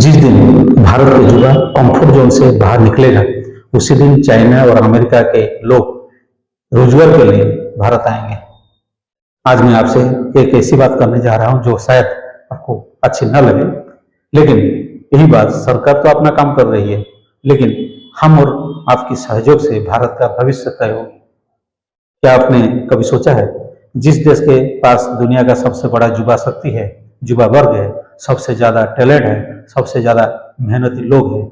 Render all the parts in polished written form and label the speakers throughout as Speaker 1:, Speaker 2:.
Speaker 1: जिस दिन भारत का युवा कंफर्ट जोन से बाहर निकलेगा, उसी दिन चाइना और अमेरिका के लोग रोजगार के लिए भारत आएंगे। आज मैं आपसे एक ऐसी बात करने जा रहा हूं जो शायद आपको अच्छी न लगे, लेकिन यही बात सरकार तो अपना काम कर रही है, लेकिन हम और आपकी सहयोग से भारत का भविष्य तय होगी। क्या आपने कभी सोचा है, जिस देश के पास दुनिया का सबसे बड़ा युवा शक्ति है, युवा वर्ग है, सबसे ज्यादा टैलेंट है, सबसे ज्यादा मेहनती लोग हैं,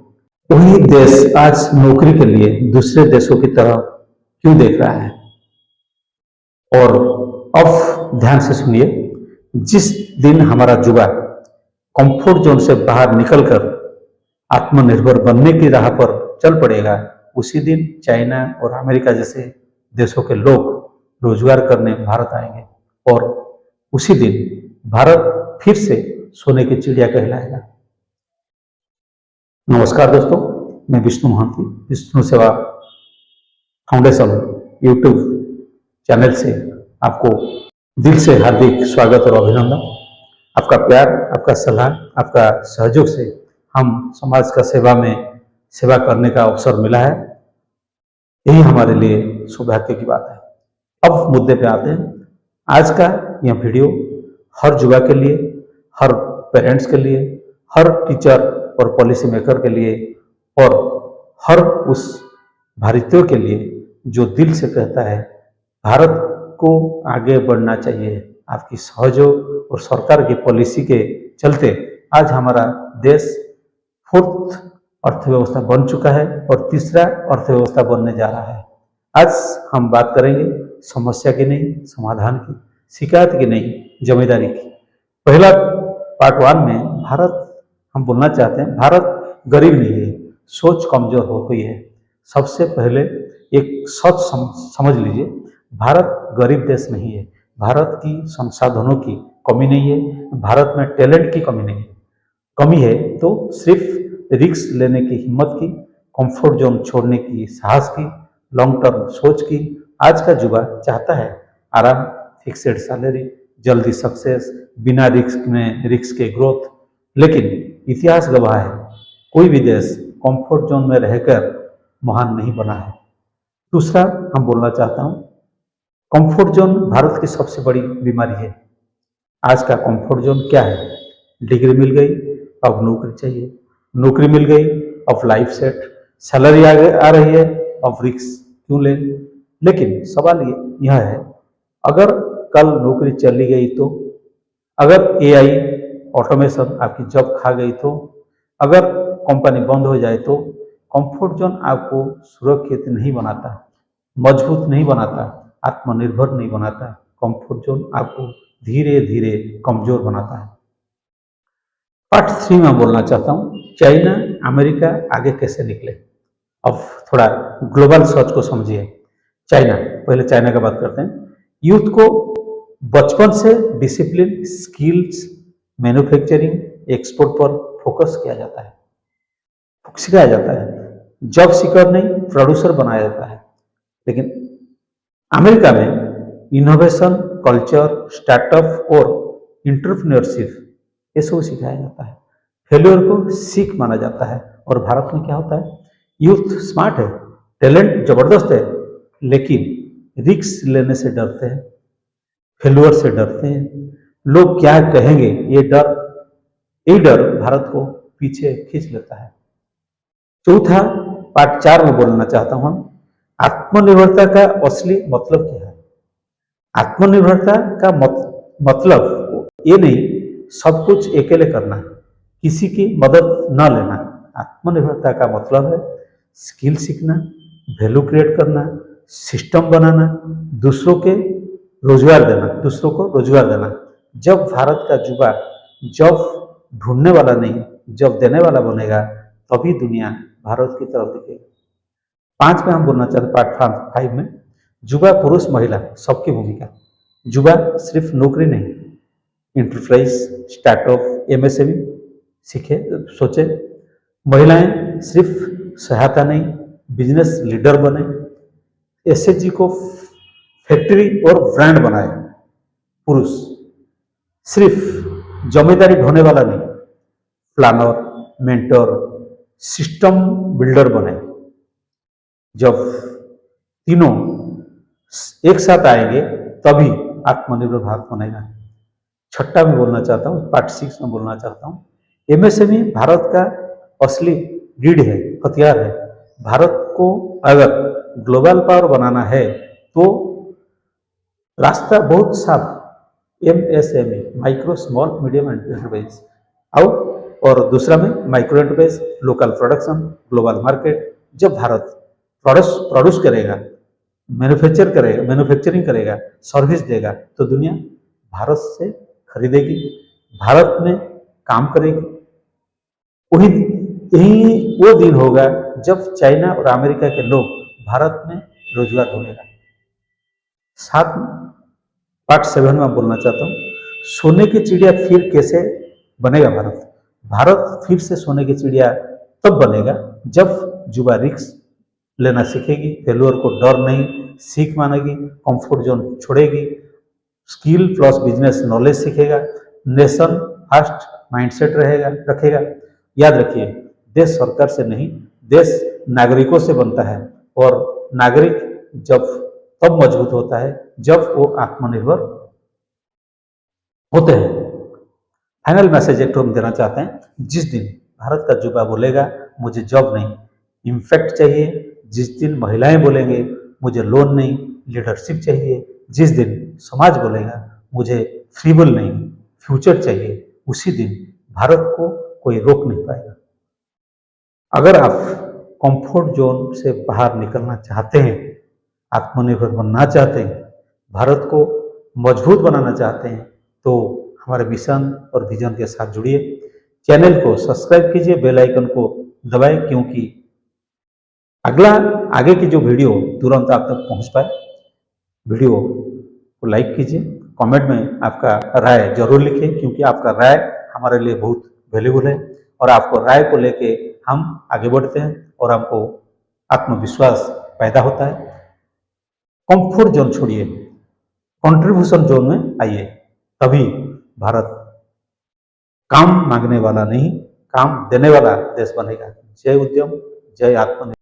Speaker 1: वही देश आज नौकरी के लिए दूसरे देशों की तरह क्यों देख रहा है? और अब ध्यान से सुनिए, जिस दिन हमारा युवा कंफर्ट जोन से बाहर निकलकर आत्मनिर्भर बनने की राह पर चल पड़ेगा, उसी दिन चाइना और अमेरिका जैसे देशों के लोग रोजगार करने भारत आएंगे और उसी दिन भारत फिर से सोने की चिड़िया कहलाएगा। नमस्कार दोस्तों, मैं विष्णु महांती, विष्णु सेवा फाउंडेशन यूट्यूब चैनल से आपको दिल से हार्दिक स्वागत और अभिनंदन। आपका प्यार, आपका सलाह, आपका सहयोग से हम समाज का सेवा करने का अवसर मिला है। यही हमारे लिए सौभाग्य की बात है। अब मुद्दे पे आते हैं। आज का यह वीडियो हर युवा के लिए, हर पेरेंट्स के लिए, हर टीचर और पॉलिसी मेकर के लिए और हर उस भारतीयों के लिए जो दिल से कहता है भारत को आगे बढ़ना चाहिए। आपकी सहयोग और सरकार की पॉलिसी के चलते आज हमारा देश 4th अर्थव्यवस्था बन चुका है और तीसरा अर्थव्यवस्था बनने जा रहा है। आज हम बात करेंगे समस्या की नहीं, समाधान की, शिकायत की नहीं, जिम्मेदारी की। पहला पार्ट 1 में हम बोलना चाहते हैं, भारत गरीब नहीं है, सोच कमजोर हो गई है। सबसे पहले एक सच समझ लीजिए, भारत गरीब देश नहीं है। भारत की संसाधनों की कमी नहीं है, भारत में टैलेंट की कमी नहीं है। कमी है तो सिर्फ रिस्क लेने की हिम्मत की, कंफर्ट जोन छोड़ने की साहस की, लॉन्ग टर्म सोच की। आज का युवा चाहता है आराम, फिक्सेड सैलरी, जल्दी सक्सेस, बिना रिस्क के ग्रोथ। लेकिन इतिहास गवाह है, कोई भी देश कंफर्ट जोन में रहकर महान नहीं बना है। दूसरा हम बोलना चाहता हूं, कंफर्ट जोन भारत की सबसे बड़ी बीमारी है। आज का कंफर्ट जोन क्या है? डिग्री मिल गई, अब नौकरी चाहिए, नौकरी मिल गई, अब लाइफ सेट, सैलरी आ रही है, अब रिस्क क्यों ले? लेकिन सवाल यह है, अगर कल नौकरी चली गई तो, अगर एआई ऑटोमेशन आपकी जॉब खा गई तो, अगर कंपनी बंद हो जाए तो, कंफर्ट जोन आपको सुरक्षित नहीं बनाता, मजबूत नहीं बनाता, आत्मनिर्भर नहीं बनाता। कंफर्ट जोन आपको धीरे धीरे कमजोर बनाता है। पार्ट 3 में बोलना चाहता हूं, चाइना अमेरिका आगे कैसे निकले। अब थोड़ा ग्लोबल सोच को समझिए। चाइना, पहले चाइना का बात करते हैं। यूथ को बचपन से डिसिप्लिन, स्किल्स, मैन्युफैक्चरिंग, एक्सपोर्ट पर फोकस किया जाता है, सिखाया जाता है। जॉब सीकर नहीं, प्रोड्यूसर बनाया जाता है। लेकिन अमेरिका में इनोवेशन, कल्चर, स्टार्टअप और इंटरप्रेन्योरशिप ये सब सिखाया जाता है। फेल्योर को सीख माना जाता है। और भारत में क्या होता है, यूथ स्मार्ट है, टैलेंट जबरदस्त है, लेकिन रिस्क लेने से डरते हैं, फेल्योर से डरते हैं। लोग क्या कहेंगे, ये डर भारत को पीछे खींच लेता है। चौथा पार्ट 4 में बोलना चाहता हूं, हम आत्मनिर्भरता का असली मतलब क्या है। आत्मनिर्भरता का मतलब ये नहीं सब कुछ अकेले करना, किसी की मदद न लेना। आत्मनिर्भरता का मतलब है स्किल सीखना, वैल्यू क्रिएट करना, सिस्टम बनाना, दूसरों को रोजगार देना। जब भारत का युवा जॉब ढूंढने वाला नहीं, जॉब देने वाला बनेगा, तभी दुनिया भारत की तरफ दिखेगी। 5 में हम बोलना चाहते हैं, पार्ट 5 में, युवा पुरुष महिला सबकी भूमिका। युवा सिर्फ नौकरी नहीं, इंटरप्राइज, स्टार्टअप, एमएसएमई सोचे। महिलाएं सिर्फ सहायता नहीं, बिजनेस लीडर बने, एसएचजी को फैक्ट्री और ब्रांड बनाए। पुरुष सिर्फ जिम्मेदारी ढोने वाला नहीं, प्लानर, मेंटर, सिस्टम बिल्डर बने। जब तीनों एक साथ आएंगे तभी आत्मनिर्भर भारत बनेगा। छठा में बोलना चाहता हूँ, पार्ट 6 में बोलना चाहता हूँ, एमएसएमई भारत का असली रीढ़ है, हथियार है। भारत को अगर ग्लोबल पावर बनाना है तो रास्ता बहुत साफ। MSME, micro small medium enterprise, और दूसरा में micro enterprise, local production, global market. जब भारत प्रोड्यूस करेगा, मैन्युफैक्चरिंग करेगा, सर्विस देगा, तो दुनिया भारत से खरीदेगी, भारत में काम करेगी। वही यही वो दिन होगा जब चाइना और अमेरिका के लोग भारत में रोजगार ढूंढेगा। साथ पार्ट 7 में बोलना चाहता हूँ, सोने की चिड़िया फिर कैसे बनेगा भारत। भारत फिर से सोने की चिड़िया तब बनेगा जब युवा रिस्क लेना सीखेगी, फेल्योर को डर नहीं सीख मानेगी, कंफर्ट जोन छोड़ेगी, स्किल प्लस बिजनेस नॉलेज सीखेगा, नेशन फर्स्ट माइंडसेट रखेगा। याद रखिए, देश सरकार से नहीं, देश नागरिकों से बनता है, और नागरिक जब तब मजबूत होता है जब वो आत्मनिर्भर होते हैं। फाइनल मैसेज एक हम देना चाहते हैं, जिस दिन भारत का युवा बोलेगा मुझे जॉब नहीं, इम्पैक्ट चाहिए, जिस दिन महिलाएं बोलेंगे मुझे लोन नहीं, लीडरशिप चाहिए, जिस दिन समाज बोलेगा मुझे फ्रीबल नहीं, फ्यूचर चाहिए, उसी दिन भारत को कोई रोक नहीं पाएगा। अगर आप कंफर्ट जोन से बाहर निकलना चाहते हैं, आत्मनिर्भर बनना चाहते हैं, भारत को मजबूत बनाना चाहते हैं, तो हमारे मिशन और विजन के साथ जुड़िए। चैनल को सब्सक्राइब कीजिए, बेल आइकन को दबाएं, क्योंकि आगे की जो वीडियो तुरंत आप तक पहुंच पाए। वीडियो को लाइक कीजिए, कमेंट में आपका राय जरूर लिखें, क्योंकि आपका राय हमारे लिए बहुत वैल्यूबल है, और आपको राय को लेके हम आगे बढ़ते हैं और हमको आत्मविश्वास पैदा होता है। कंफर्ट जोन छोड़िए, कंट्रीब्यूशन जोन में आइए, तभी भारत काम मांगने वाला नहीं, काम देने वाला देश बनेगा। जय उद्यम, जय आत्मनिर्भर।